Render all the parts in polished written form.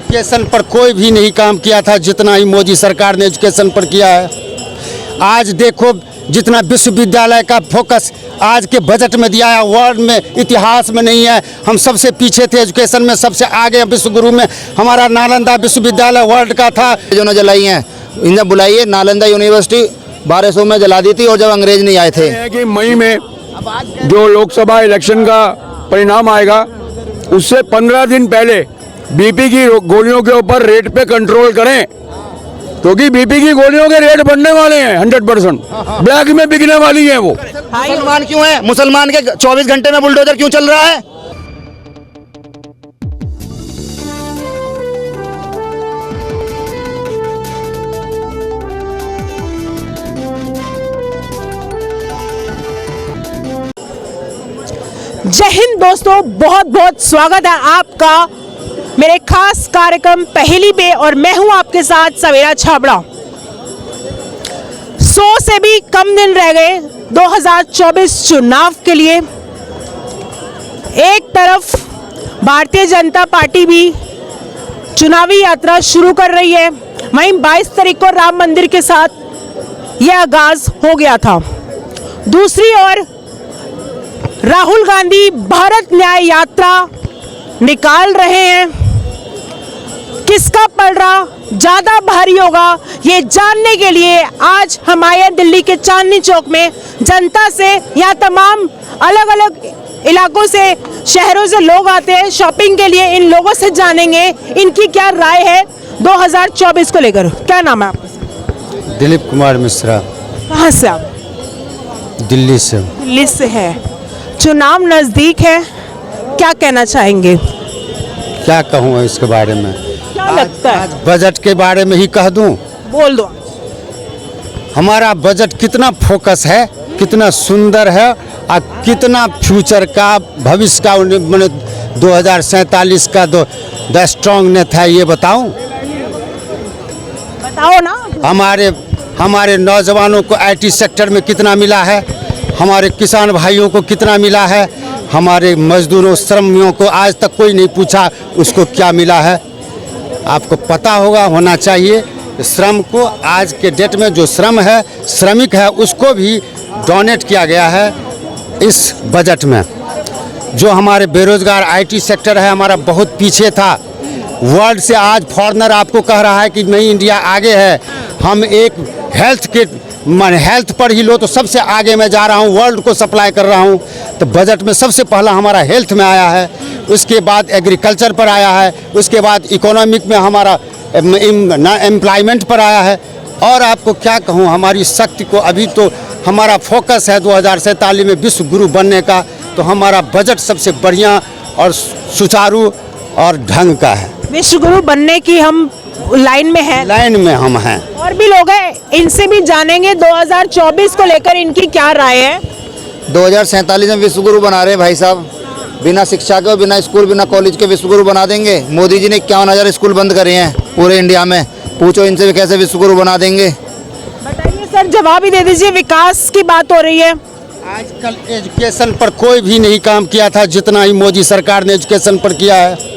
Education पर कोई भी नहीं काम किया था जितना ही मोदी सरकार ने एजुकेशन पर किया है। आज देखो जितना विश्वविद्यालय का फोकस आज के बजट में दिया है, वर्ल्ड में इतिहास में नहीं है। हम सबसे पीछे थे एजुकेशन में, सबसे आगे विश्वगुरु में हमारा नालंदा विश्वविद्यालय वर्ल्ड का था। जो न जलाई हैं इन्हें बुलाइए। नालंदा यूनिवर्सिटी 1200 में जला दी थी और जब अंग्रेज नहीं आए थे। कि मई में जो लोकसभा इलेक्शन का परिणाम आएगा उससे 15 दिन पहले बीपी की गोलियों के ऊपर रेट पे कंट्रोल करें, क्योंकि बीपी की गोलियों के रेट बढ़ने वाले हैं 100%। ब्लैक में बिकने वाली है वो। मुसलमान क्यों है? मुसलमान के 24 घंटे में बुलडोजर क्यों चल रहा है? जय हिंद दोस्तों, बहुत बहुत स्वागत है आपका मेरे खास कार्यक्रम पहेली पे। और मैं हूं आपके साथ सवेरा छाबड़ा। 100 से भी कम दिन रह गए 2024 चुनाव के लिए। एक तरफ भारतीय जनता पार्टी भी चुनावी यात्रा शुरू कर रही है, वहीं 22 तारीख को राम मंदिर के साथ यह आगाज हो गया था। दूसरी ओर राहुल गांधी भारत न्याय यात्रा निकाल रहे हैं। किसका पलड़ा ज्यादा भारी होगा, ये जानने के लिए आज हम आए दिल्ली के चांदनी चौक में। जनता से, यहाँ तमाम अलग अलग इलाकों से, शहरों से लोग आते हैं शॉपिंग के लिए। इन लोगों से जानेंगे इनकी क्या राय है 2024 को लेकर। क्या नाम है आपका? दिलीप कुमार मिश्रा। कहाँ से आप? दिल्ली से। दिल्ली से है। चुनाव नजदीक है, क्या कहना चाहेंगे? क्या कहूँ इसके बारे में? क्या लगता है? बजट के बारे में ही कह दूं। बोल दो। हमारा बजट कितना फोकस है, कितना सुंदर है और कितना फ्यूचर का, भविष्य का 2047 का द स्ट्रॉन्गनेस है, ये बताऊं। बताओ ना। हमारे नौजवानों को आईटी सेक्टर में कितना मिला है, हमारे किसान भाइयों को कितना मिला है, हमारे मजदूरों श्रमियों को आज तक कोई नहीं पूछा उसको क्या मिला है। आपको पता होना चाहिए। श्रम को आज के डेट में जो श्रम है, श्रमिक है, उसको भी डोनेट किया गया है इस बजट में। जो हमारे बेरोजगार आईटी सेक्टर है हमारा बहुत पीछे था। वर्ल्ड से आज फॉरेनर आपको कह रहा है कि नहीं इंडिया आगे है। हम एक हेल्थ पर ही लो तो सबसे आगे मैं जा रहा हूँ, वर्ल्ड को सप्लाई कर रहा हूँ। तो बजट में सबसे पहला हमारा हेल्थ में आया है, उसके बाद एग्रीकल्चर पर आया है, उसके बाद इकोनॉमिक में हमारा एम्प्लॉयमेंट पर आया है। और आपको क्या कहूँ, हमारी शक्ति को अभी तो हमारा फोकस है 2047 में विश्व गुरु बनने का। तो हमारा बजट सबसे बढ़िया और सुचारू और ढंग का है। विश्व गुरु बनने की हम लाइन में हैं। लाइन में हम हैं। और भी लोग हैं, इनसे भी जानेंगे 2024 को लेकर इनकी क्या राय है। 2047 में विश्व गुरु बना रहे हैं भाई साहब। बिना शिक्षा के, बिना स्कूल, बिना कॉलेज के विश्व गुरु बना देंगे। मोदी जी ने 51,000 स्कूल बंद करे हैं पूरे इंडिया में। पूछो इनसे भी कैसे विश्व गुरु बना देंगे। बताइए सर, जवाब ही दे दीजिए। विकास की बात हो रही है। आजकल एजुकेशन पर कोई भी नहीं काम किया था जितना ही मोदी सरकार ने एजुकेशन पर किया है।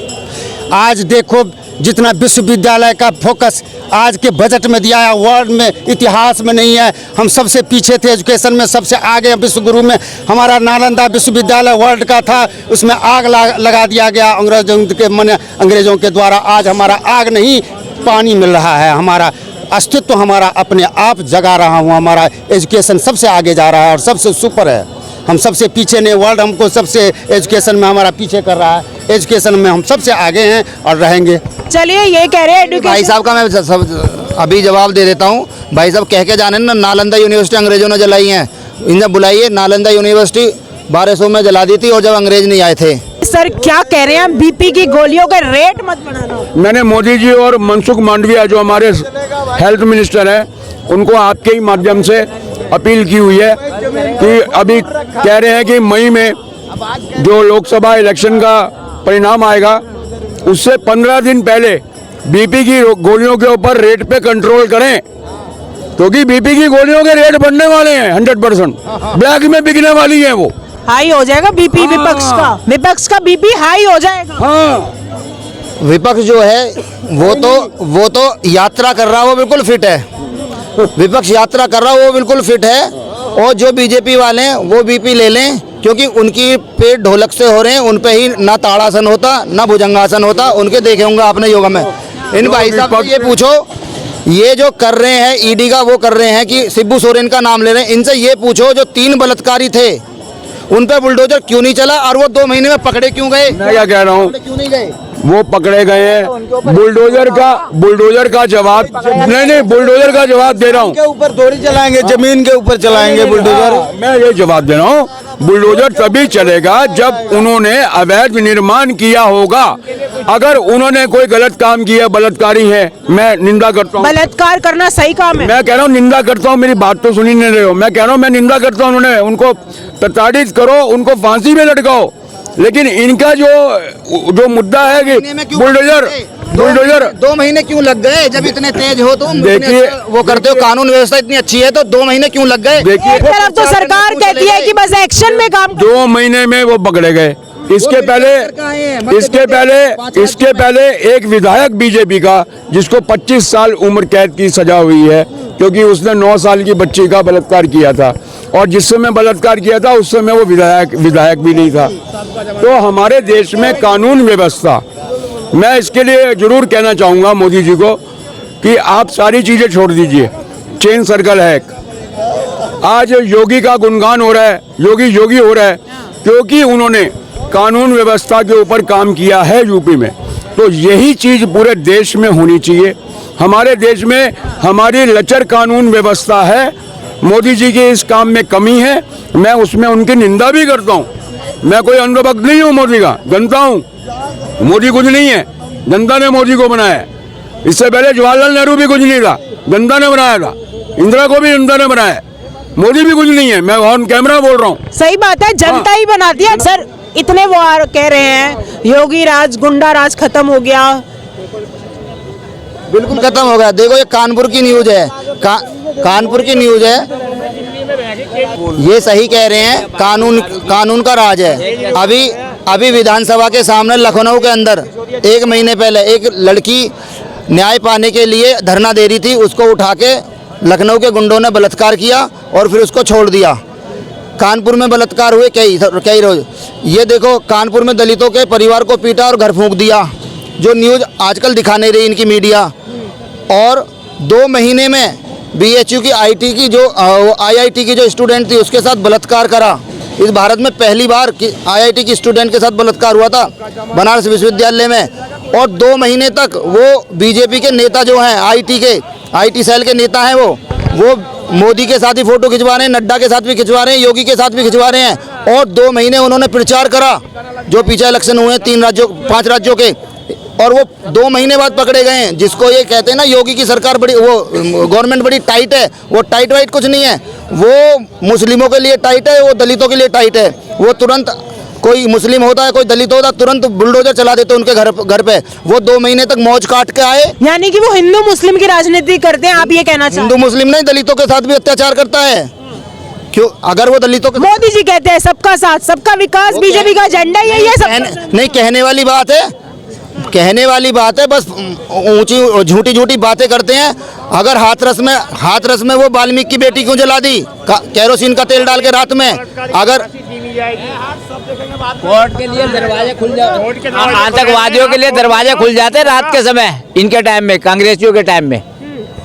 आज देखो जितना विश्वविद्यालय का फोकस आज के बजट में दिया है, वर्ल्ड में इतिहास में नहीं है। हम सबसे पीछे थे एजुकेशन में, सबसे आगे विश्वगुरु में हमारा नालंदा विश्वविद्यालय वर्ल्ड का था। उसमें आग लगा दिया गया अंग्रेजों के द्वारा। आज हमारा आग नहीं, पानी मिल रहा है। हमारा अस्तित्व हमारा अपने आप जगा रहा हूँ। हमारा एजुकेशन सबसे आगे जा रहा है और सबसे सुपर है। हम सबसे पीछे नहीं, वर्ल्ड हमको सबसे एजुकेशन में हमारा पीछे कर रहा है। एजुकेशन में हम सबसे आगे हैं और रहेंगे। चलिए, ये कह रहे हैं भाई साहब का मैं अभी जवाब दे देता हूँ। भाई साहब कह के जाने ना, नालंदा यूनिवर्सिटी अंग्रेजों ने जलाई हैं। इन्हें बुलाइए। नालंदा यूनिवर्सिटी 1200 में जला दी थी और जब अंग्रेज नहीं आए थे। सर क्या कह रहे हैं? बीपी की गोलियों का रेट मत बढ़ाना। मैंने मोदी जी और मनसुख मांडविया जो हमारे हेल्थ मिनिस्टर हैं उनको आपके ही माध्यम से अपील की हुई है कि अभी कह रहे हैं कि मई में जो लोकसभा इलेक्शन का परिणाम आएगा उससे 15 दिन पहले बीपी की गोलियों के ऊपर रेट पे कंट्रोल करें, क्योंकि बीपी की गोलियों के रेट बढ़ने वाले हैं 100%। ब्लैक में बिकने वाली है वो। हाई हो जाएगा बीपी। विपक्ष का बीपी हाई हो जाएगा। हाँ, विपक्ष जो है वो तो यात्रा कर रहा है, वो बिल्कुल फिट है। विपक्ष यात्रा कर रहा है, वो बिल्कुल फिट है। और जो बीजेपी वाले हैं वो बीपी ले लें, क्योंकि उनकी पेट ढोलक से हो रहे हैं। उन पे ही ना ताड़ासन होता ना भुजंगासन होता, उनके देखे होंगे आपने योगा में। इन भाई साहब से ये पूछो, ये जो कर रहे हैं ईडी का, वो कर रहे हैं कि शिबू सोरेन का नाम ले रहे हैं। इनसे ये पूछो जो 3 बलात्कारी थे उन पे बुलडोजर क्यों नहीं चला और वो 2 महीने में पकड़े क्यों गए? मैं क्या कह रहा हूँ, क्यों नहीं गए? वो पकड़े गए हैं। बुलडोजर का जवाब नहीं, बुलडोजर का जवाब दे रहा हूँ। के ऊपर थोड़ी चलाएंगे, जमीन के ऊपर चलाएंगे बुलडोजर। मैं ये जवाब दे रहा हूँ, बुलडोजर तभी चलेगा जब उन्होंने अवैध निर्माण किया होगा। अगर उन्होंने कोई गलत काम किया, बलात्कारी है, मैं निंदा करता हूँ। बलात्कार करना सही काम है। मैं कह रहा हूँ निंदा करता हूँ, मेरी बात तो सुनी नहीं रहे हो। मैं कह रहा हूँ मैं निंदा करता हूँ, उनको प्रताड़ित करो, उनको फांसी में लटकाओ। लेकिन इनका जो मुद्दा है कि बुलडोजर 2 महीने क्यों लग गए? जब इतने तेज हो तुम, देखिए, वो करते हो, कानून व्यवस्था इतनी अच्छी है, तो 2 महीने क्यों लग गए? देखिए, एक तरफ तो सरकार कहती है कि बस एक्शन में काम 2 महीने में वो पकड़े गए। इसके पहले एक विधायक बीजेपी का, जिसको 25 साल उम्र कैद की सजा हुई है, क्योंकि उसने 9 साल की बच्ची का बलात्कार किया था, और जिस समय बलात्कार किया था उस समय वो विधायक भी नहीं था। तो हमारे देश में कानून व्यवस्था, मैं इसके लिए जरूर कहना चाहूँगा मोदी जी को कि आप सारी चीज़ें छोड़ दीजिए। चेन सर्कल है, आज योगी का गुणगान हो रहा है, योगी हो रहा है, क्योंकि उन्होंने कानून व्यवस्था के ऊपर काम किया है यूपी में। तो यही चीज़ पूरे देश में होनी चाहिए। हमारे देश में हमारी लचर कानून व्यवस्था है, मोदी जी के इस काम में कमी है। मैं उसमें उनकी निंदा भी करता हूँ। मैं कोई अंधभक्त नहीं हूँ मोदी का, जनता हूँ। मोदी कुछ नहीं है, जनता ने मोदी को बनाया है। इससे पहले जवाहरलाल नेहरू भी कुछ नहीं था, जनता ने बनाया था। इंदिरा को भी जनता ने बनाया है, मोदी भी कुछ नहीं है। मैं ऑन कैमरा बोल रहा हूँ। सही बात है, जनता ही बनाती है। सर इतने वो कह रहे हैं योगी राज, गुंडा राज खत्म हो गया। बिल्कुल खत्म हो गया। देखो ये कानपुर की न्यूज है, कानपुर की न्यूज है। ये सही कह रहे हैं, कानून का राज है। अभी विधानसभा के सामने लखनऊ के अंदर 1 महीने पहले एक लड़की न्याय पाने के लिए धरना दे रही थी, उसको उठा के लखनऊ के गुंडों ने बलात्कार किया और फिर उसको छोड़ दिया। कानपुर में बलात्कार हुए कई रोज। ये देखो कानपुर में दलितों के परिवार को पीटा और घर फूंक दिया, जो न्यूज़ आजकल दिखा नहीं रही इनकी मीडिया। और 2 महीने में BHU की IT की जो IIT की जो स्टूडेंट थी उसके साथ बलात्कार करा। इस भारत में पहली बार IIT की स्टूडेंट के साथ बलात्कार हुआ था बनारस विश्वविद्यालय में। और 2 महीने तक वो बीजेपी के नेता जो हैं, IT सेल के नेता हैं, वो मोदी के साथ ही फोटो खिंचवा रहे हैं, नड्डा के साथ भी खिंचवा रहे हैं, योगी के साथ भी खिंचवा रहे हैं। और 2 महीने उन्होंने प्रचार करा, जो पीछे इलेक्शन हुए 5 राज्यों के, और वो 2 महीने बाद पकड़े गए हैं। जिसको ये कहते हैं ना योगी की सरकार बड़ी, वो गवर्नमेंट बड़ी टाइट है, वो टाइट वाइट कुछ नहीं है। वो मुस्लिमों के लिए टाइट है, वो दलितों के लिए टाइट है। वो तुरंत, कोई मुस्लिम होता है, कोई दलित होता है, तुरंत बुलडोजर चला देते उनके घर पे। वो 2 महीने तक मौज काट के आए। यानी कि वो हिंदू मुस्लिम की राजनीति करते हैं, आप ये कहना चाहते हैं? हिंदू मुस्लिम नहीं, दलितों के साथ भी अत्याचार करता है। क्यों? अगर वो दलितों के, मोदी जी कहते हैं सबका साथ सबका विकास, बीजेपी का एजेंडा यही है। नहीं, कहने वाली बात है, बस ऊंची झूठी बातें करते हैं। अगर हाथरस में वो वाल्मीकि की बेटी क्यों जला दी केरोसिन का तेल डाल के रात में? अगर कोर्ट के लिए दरवाजे खुल जाते, आतंकवादियों के लिए दरवाजे खुल जाते रात के समय, इनके टाइम में, कांग्रेसियों के टाइम में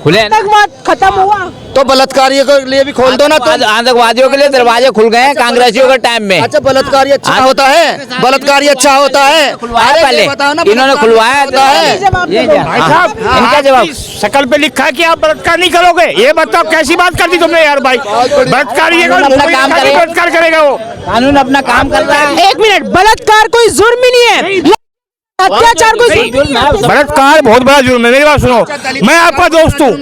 खुले। आतंकवाद खत्म हुआ तो बलात्कारियों के लिए भी खोल दो ना। तो आतंकवादियों के लिए दरवाजे खुल गए हैं कांग्रेसियों के टाइम में। अच्छा, बलात्कारी अच्छा होता है? बलात्कारी अच्छा होता है? पहले इन्होंने खुलवाया होता है। भाई साहब, इनका जवाब शकल पे लिखा है कि आप बलात्कार नहीं करोगे। ये बताओ कैसी बात कर दी तुमने यार भाई। बलात्कार बलात्कार करेगा वो, कानून अपना काम करता है। 1 मिनट, बलात्कार कोई जुर्म ही नहीं है, अत्याचार कोई बलात्कार बहुत बड़ा जुर्म है। मेरी बात सुनो, मैं आपका दोस्त हूँ,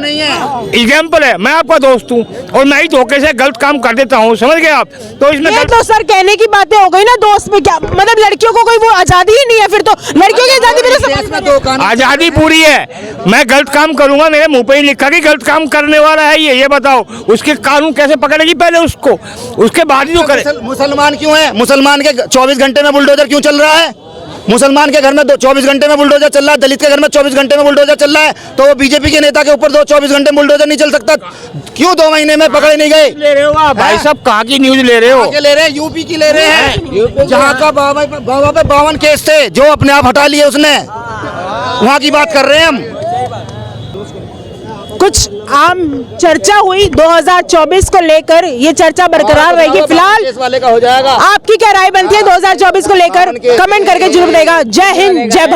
एग्जाम्पल है, मैं आपका दोस्त हूँ और मैं ही धोखे से गलत काम कर देता हूँ, समझ गए आप? तो इसमें ये तो सर कहने की बातें हो गई ना, दोस्त में क्या मतलब, लड़कियों को कोई वो आजादी ही नहीं है। फिर तो लड़कियों की आजादी मेरे समझ में, आजादी पूरी है। मैं गलत काम करूंगा, मेरे मुंह पे ही लिखा कि गलत काम करने वाला है ये बताओ उसके कानून कैसे पकड़ेगी पहले उसको, उसके बाद ही तो करे। मुसलमान क्यों है? मुसलमान के 24 घंटे में बुलडोजर क्यों चल रहा है? मुसलमान के घर में 24 घंटे में बुलडोजर चल रहा है, दलित के घर में 24 घंटे में बुलडोजर चल रहा है, तो वो बीजेपी के नेता के ऊपर 24 घंटे में बुलडोजर नहीं चल सकता? क्यों 2 महीने में पकड़े नहीं गए? ले रहे हो आप भाई साहब, कहाँ की न्यूज ले रहे हो? आगे ले रहे हैं, यूपी की ले रहे हैं, जहाँ का बाबा पे 52 केस थे जो अपने आप हटा लिए उसने, वहाँ की बात कर रहे हैं हम। कुछ आम चर्चा हुई 2024 को लेकर, ये चर्चा बरकरार रहेगी। फिलहाल केस वाले का हो जाएगा। आपकी क्या राय बनती है 2024 को लेकर? कमेंट करके जरूर बताइएगा। जय हिंद, जय भारत।